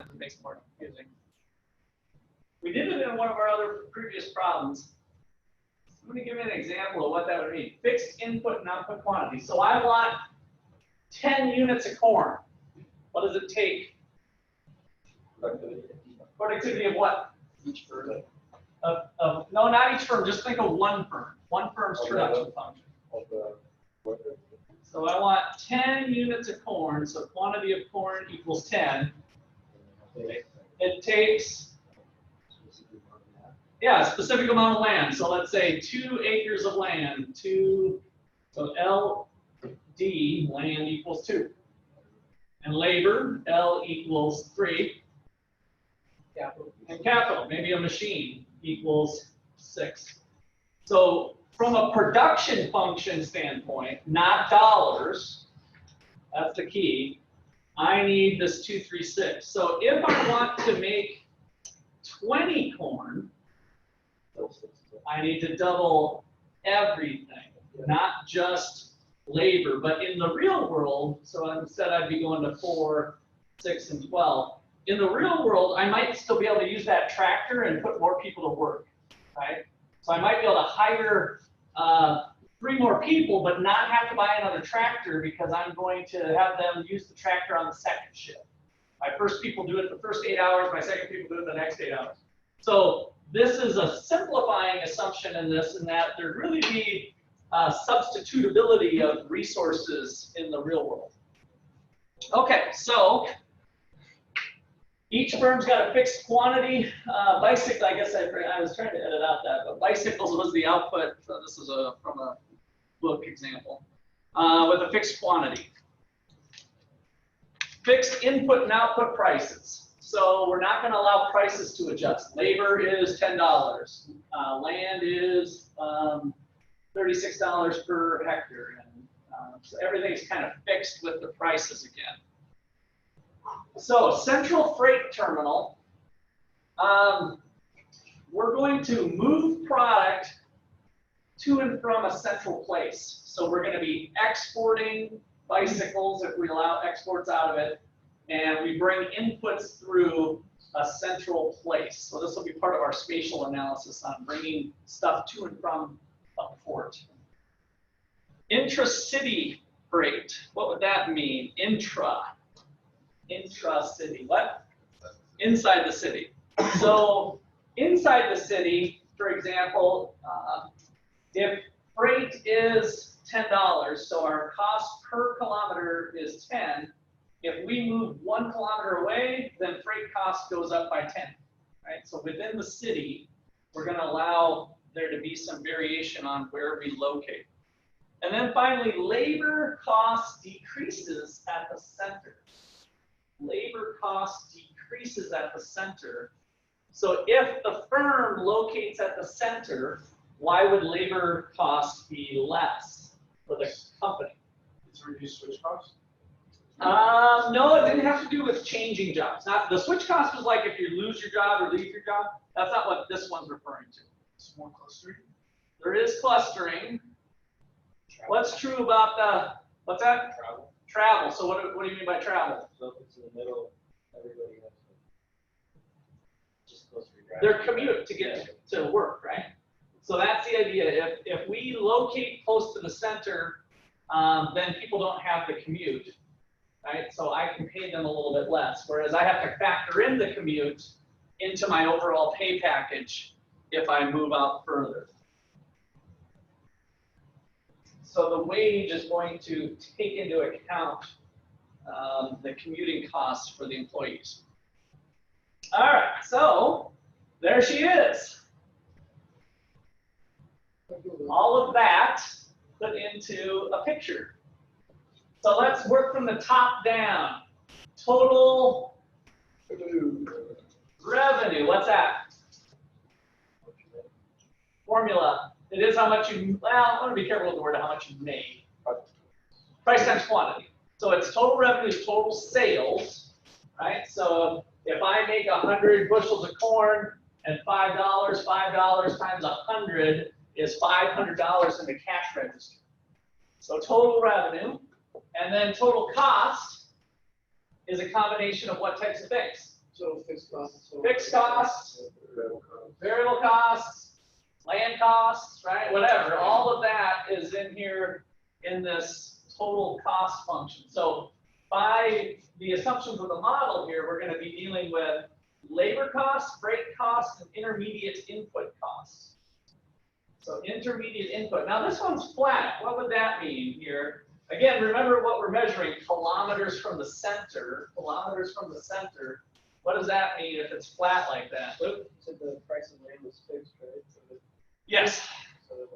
it makes it more confusing. We did it in one of our other previous problems. Let me give you an example of what that would mean. Fixed input and output quantity. So I want 10 units of corn. What does it take? Productivity of what? Each firm. No, not each firm. Just think of one firm. One firm's production function. So I want 10 units of corn. So quantity of corn equals 10. It takes, yeah, a specific amount of land. So let's say 2 acres of land. So LD, land equals 2. And labor, L equals 3. And capital, maybe a machine, equals 6. So from a production function standpoint, not dollars, that's the key, I need this 236. So if I want to make 20 corn, I need to double everything, not just labor. But in the real world, so instead I'd be going to 4, 6, and 12. In the real world, I might still be able to use that tractor and put more people to work, right? So I might be able to hire 3 more people, but not have to buy another tractor because I'm going to have them use the tractor on the second shift. My first people do it the first 8 hours, my second people do it the next 8 hours. So this is a simplifying assumption in this, in that there'd really be substitutability of resources in the real world. Okay, so each firm's got a fixed quantity. Bicycle, I guess I was trying to edit out that, but bicycles was the output. So this is from a book example with a fixed quantity. Fixed input and output prices. So we're not going to allow prices to adjust. Labor is $10. Land is $36 per hectare. And so everything's kind of fixed with the prices again. So central freight terminal, we're going to move product to and from a central place. So we're going to be exporting bicycles if we allow exports out of it, and we bring inputs through a central place. So this will be part of our spatial analysis on bringing stuff to and from a port. Intra-city freight, what would that mean? Intra-city, what? Inside the city. So inside the city, for example, if freight is $10, so our cost per kilometer is 10, if we move 1 kilometer away, then freight cost goes up by 10, right? So within the city, we're going to allow there to be some variation on where we locate. And then finally, labor cost decreases at the center. Labor cost decreases at the center. So if the firm locates at the center, why would labor cost be less for the company? It's reduced switch costs? No, it didn't have to do with changing jobs. Not, the switch cost was like if you lose your job or leave your job. That's not what this one's referring to. It's more clustering? There is clustering. Travel. What's true about the, what's that? Travel. Travel. So what do you mean by travel? So if it's in the middle, everybody has to just close to your Their commute to get to work, right? So that's the idea. If we locate close to the center, then people don't have the commute, right? So I can pay them a little bit less, whereas I have to factor in the commute into my overall pay package if I move out further. So the wage is going to take into account the commuting costs for the employees. All right, so there she is. All of that put into a picture. So let's work from the top down. Total revenue, what's that? Formula. It is how much you, well, I want to be careful with the word how much you made. Price times quantity. So it's total revenue is total sales, right? So if I make 100 bushels of corn and $5 times 100 is $500 in the cash register. So total revenue, and then total cost is a combination of what types of things? So fixed costs. Fixed costs, variable costs, land costs, right? Whatever. All of that is in here in this total cost function. So by the assumptions of the model here, we're going to be dealing with labor costs, freight costs, and intermediate input costs. So intermediate input. Now this one's flat. What would that mean here? Again, remember what we're measuring, kilometers from the center. Kilometers from the center. What does that mean if it's flat like that? Luke? So the price of land was fixed, right? So Yes. the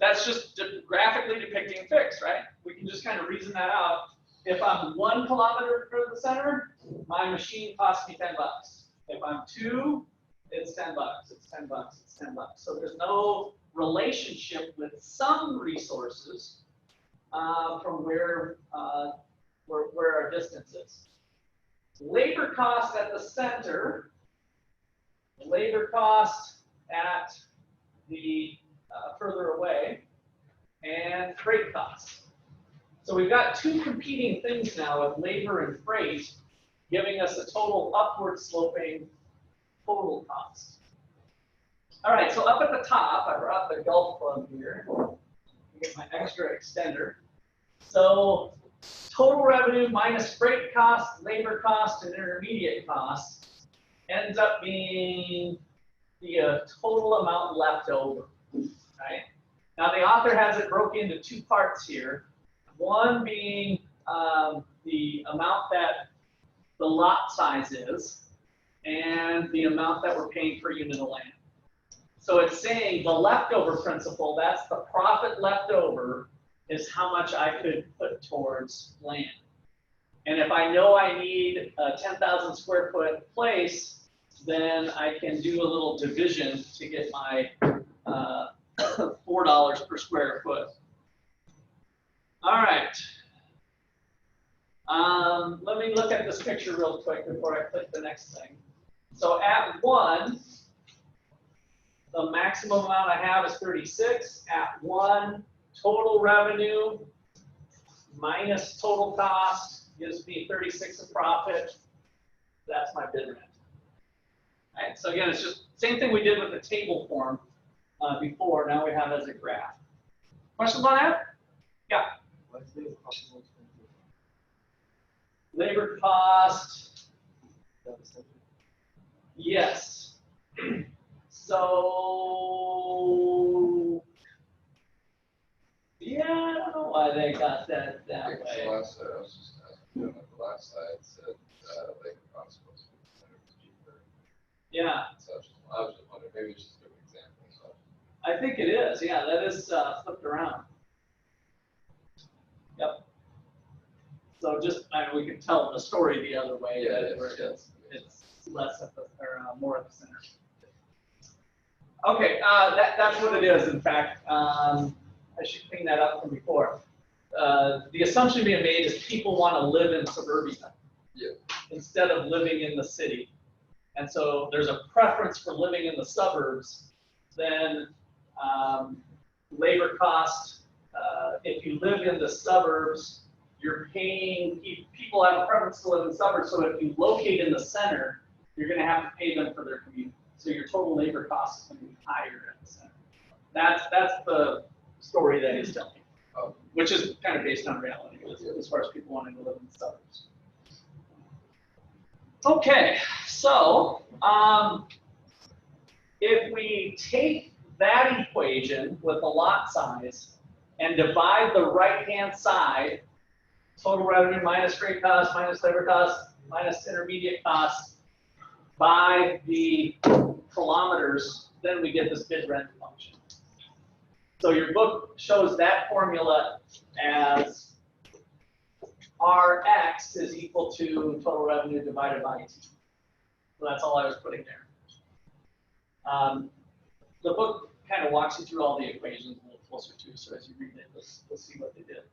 That's just graphically depicting fixed, right? We can just kind of reason that out. If I'm 1 kilometer from the center, my machine costs me $10. If I'm 2, it's $10. It's $10. It's $10. So there's no relationship with some resources from where our distance is. Labor cost at the center, labor cost at the further away, and freight costs. So we've got two competing things now with labor and freight, giving us a total upward sloping total cost. All right, so up at the top, I brought the golf club here. Get my extra extender. So total revenue minus freight cost, labor cost, and intermediate costs ends up being the total amount left over. Right? Now the author has it broken into two parts here. One being the amount that the lot size is, and the amount that we're paying per unit of land. So it's saying the leftover principle, that's the profit left over, is how much I could put towards land. And if I know I need a 10,000 square foot place, then I can do a little division to get my $4 per square foot. All right. Let me look at this picture real quick before I click the next thing. So at 1, the maximum amount I have is 36. At 1, total revenue minus total cost gives me 36 in profit. That's my bid rent. All right, so again, it's just same thing we did with the table form before. Now we have it as a graph. Questions on that? Yeah. Labor cost. Yes. So, yeah, I don't know why they got that way. I was just asking, the last slide said labor cost was cheaper. Yeah. So I was just wondering, maybe it's just a good example. So. I think it is. Yeah, that is flipped around. Yep. So just, we can tell the story the other way. Yeah, where it's less at the, or more at the center. Okay, that's what it is. In fact, I should clean that up from before. The assumption being made is people want to live in suburbia instead of living in the city. And so there's a preference for living in the suburbs. Then labor cost, if you live in the suburbs, you're paying, people have a preference to live in the suburbs, so if you locate in the center, you're going to have to pay them for their commute. So your total labor cost is going to be higher at the center. That's the story that he's telling, which is kind of based on reality as far as people wanting to live in the suburbs. Okay, so if we take that equation with the lot size and divide the right-hand side, total revenue minus freight cost, minus labor cost, minus intermediate costs, by the kilometers, then we get this bid rent function. So your book shows that formula as Rx is equal to total revenue divided by T. So that's all I was putting there. The book kind of walks you through all the equations a little closer to, so as you read it, let's see what they did.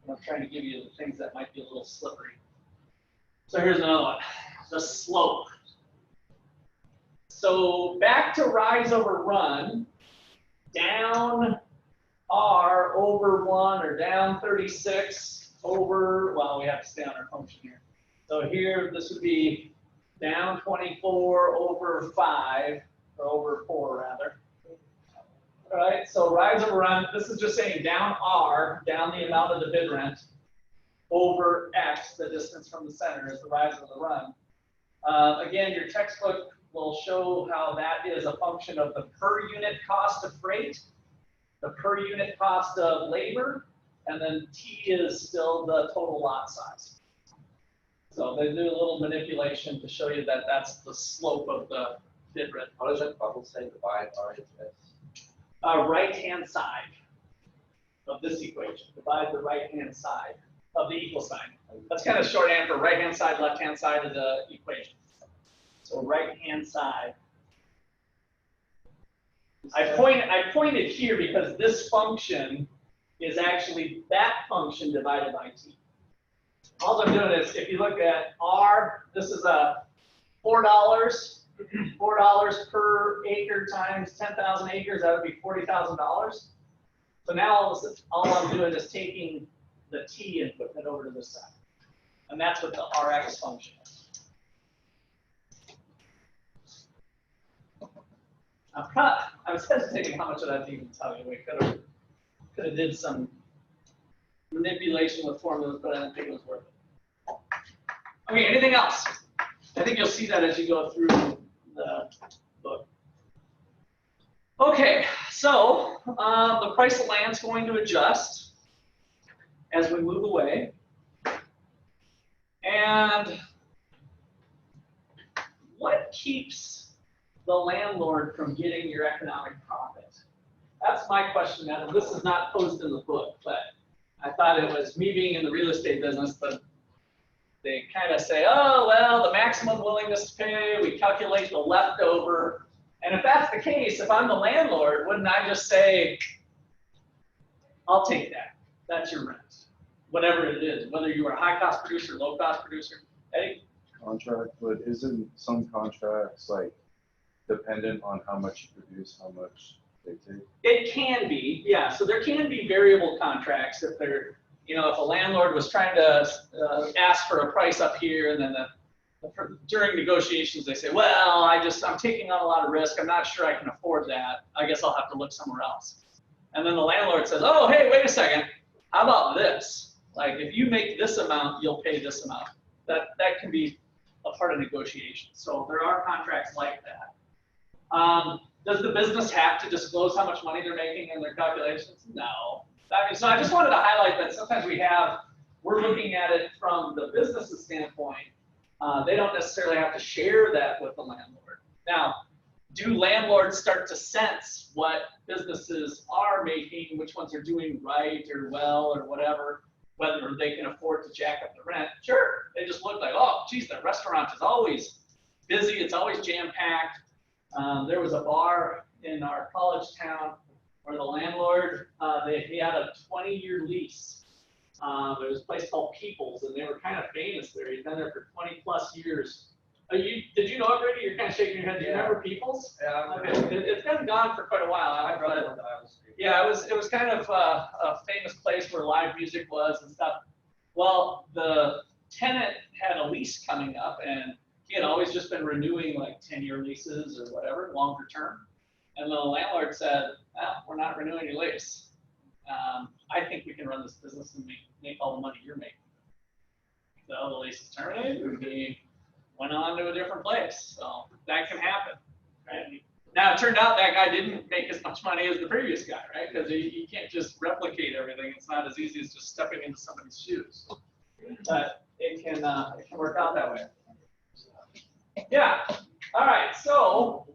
And I'm trying to give you the things that might be a little slippery. So here's another one, the slope. So back to rise over run, down R over 1 or down 36 over, well, we have to stay on our function here. So here, this would be down 24 over 5, or over 4 rather. All right, so rise over run, this is just saying down R, down the amount of the bid rent, over X, the distance from the center is the rise of the run. Again, your textbook will show how that is a function of the per unit cost of freight, the per unit cost of labor, and then T is still the total lot size. So they do a little manipulation to show you that that's the slope of the bid rent. How does that bubble say divide R into X? Right-hand side of this equation. Divide the right-hand side of the equal sign. That's kind of shorthand for right-hand side, left-hand side of the equation. So right-hand side. I pointed here because this function is actually that function divided by T. All I'm doing is, if you look at R, this is a $4 per acre times 10,000 acres, that would be $40,000. So now all I'm doing is taking the T and putting it over to this side. And that's what the Rx function is. I was hesitating how much of that to even tell you. We could have did some manipulation with formulas, but I didn't think it was worth it. Okay, anything else? I think you'll see that as you go through the book. Okay, so the price of land is going to adjust as we move away. And what keeps the landlord from getting your economic profit? That's my question, and this is not posed in the book, but I thought it was me being in the real estate business, but they kind of say, oh, well, the maximum willingness to pay, we calculate the leftover. And if that's the case, if I'm the landlord, wouldn't I just say, I'll take that. That's your rent, whatever it is, whether you are a high-cost producer, low-cost producer. Eddie? Contract, but isn't some contracts like dependent on how much you produce, how much they take? It can be, yeah. So there can be variable contracts if they're, if a landlord was trying to ask for a price up here, and then during negotiations they say, well, I'm taking on a lot of risk. I'm not sure I can afford that. I guess I'll have to look somewhere else. And then the landlord says, oh, hey, wait a second. How about this? Like, if you make this amount, you'll pay this amount. That can be a part of negotiation. So there are contracts like that. Does the business have to disclose how much money they're making in their calculations? No. So I just wanted to highlight that sometimes we're looking at it from the business's standpoint. They don't necessarily have to share that with the landlord. Now, do landlords start to sense what businesses are making, which ones are doing right or well or whatever, whether they can afford to jack up the rent? Sure. They just look like, oh, geez, the restaurant is always busy. It's always jam-packed. There was a bar in our college town where the landlord, he had a 20-year lease. There was a place called People's, and they were kind of famous there. He'd been there for 20 plus years. Did you know it, Brady? You're kind of shaking your head. Do you remember People's? Yeah. Okay. It's been gone for quite a while. I brought it when I was. Yeah, it was kind of a famous place where live music was and stuff. Well, the tenant had a lease coming up, and he had always just been renewing like 10-year leases or whatever, longer term. And the landlord said, we're not renewing your lease. I think we can run this business and make all the money you're making. So the lease is terminated, and he went on to a different place. So that can happen, right? Now, it turned out that guy didn't make as much money as the previous guy, right? Because you can't just replicate everything. It's not as easy as just stepping into somebody's shoes. But it can work out that way. Yeah. All right. So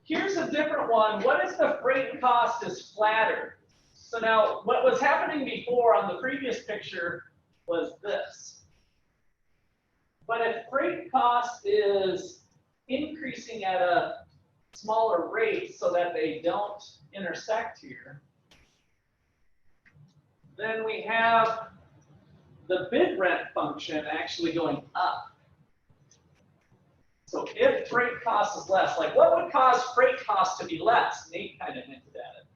here's a different one. What if the freight cost is flatter? So now, what was happening before on the previous picture was this. But if freight cost is increasing at a smaller rate so that they don't intersect here, then we have the bid rent function actually going up. So if freight cost is less, like what would cause freight cost to be less? Nate kind of hinted at it.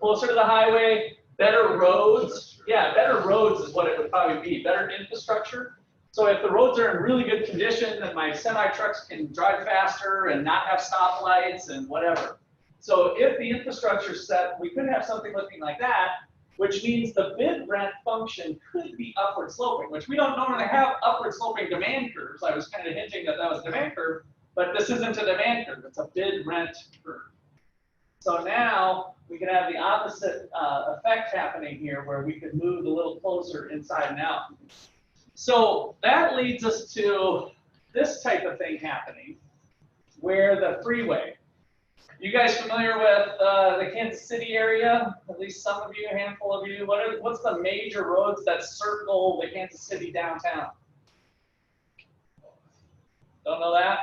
Closer to the highway, better roads. Yeah, better roads is what it would probably be. Better infrastructure. So if the roads are in really good condition, then my semi trucks can drive faster and not have stoplights and whatever. So if the infrastructure is set, we could have something looking like that, which means the bid rent function could be upward sloping, which we don't normally have upward sloping demand curves. I was kind of hinting that that was a demand curve, but this isn't a demand curve, it's a bid rent curve. So now we can have the opposite effect happening here where we could move a little closer inside and out. So that leads us to this type of thing happening where the freeway. You guys familiar with the Kansas City area? At least some of you, a handful of you. What's the major roads that circle the Kansas City downtown? Don't know that?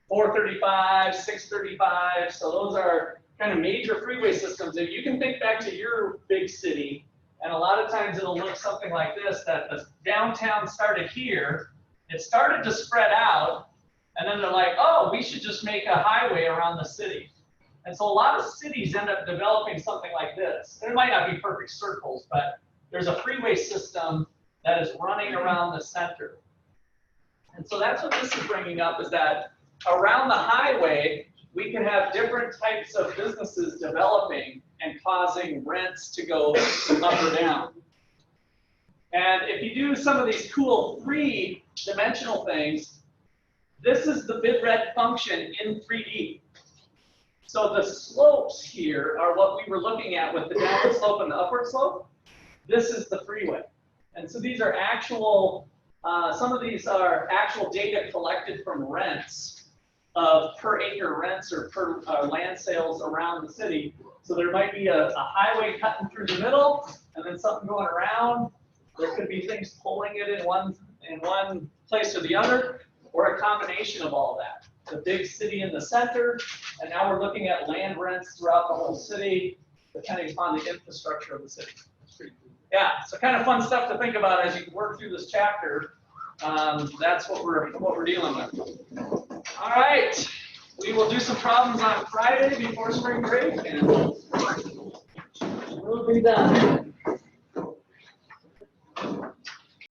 435, 635. So those are kind of major freeway systems. If you can think back to your big city, and a lot of times it'll look something like this, that the downtown started here, it started to spread out, and then they're like, oh, we should just make a highway around the city. And so a lot of cities end up developing something like this. There might not be perfect circles, but there's a freeway system that is running around the center. And so that's what this is bringing up, is that around the highway, we can have different types of businesses developing and causing rents to go up or down. And if you do some of these cool three-dimensional things, this is the bid rent function in 3D. So the slopes here are what we were looking at with the downward slope and the upward slope. This is the freeway. And so these are actual, some of these are actual data collected from rents of per acre rents or per land sales around the city. So there might be a highway cutting through the middle and then something going around. There could be things pulling it in one place or the other, or a combination of all that. The big city in the center, and now we're looking at land rents throughout the whole city, depending upon the infrastructure of the city. It's pretty cool. Yeah, so kind of fun stuff to think about as you work through this chapter. That's what we're dealing with. All right, we will do some problems on Friday before spring break, and we'll be done.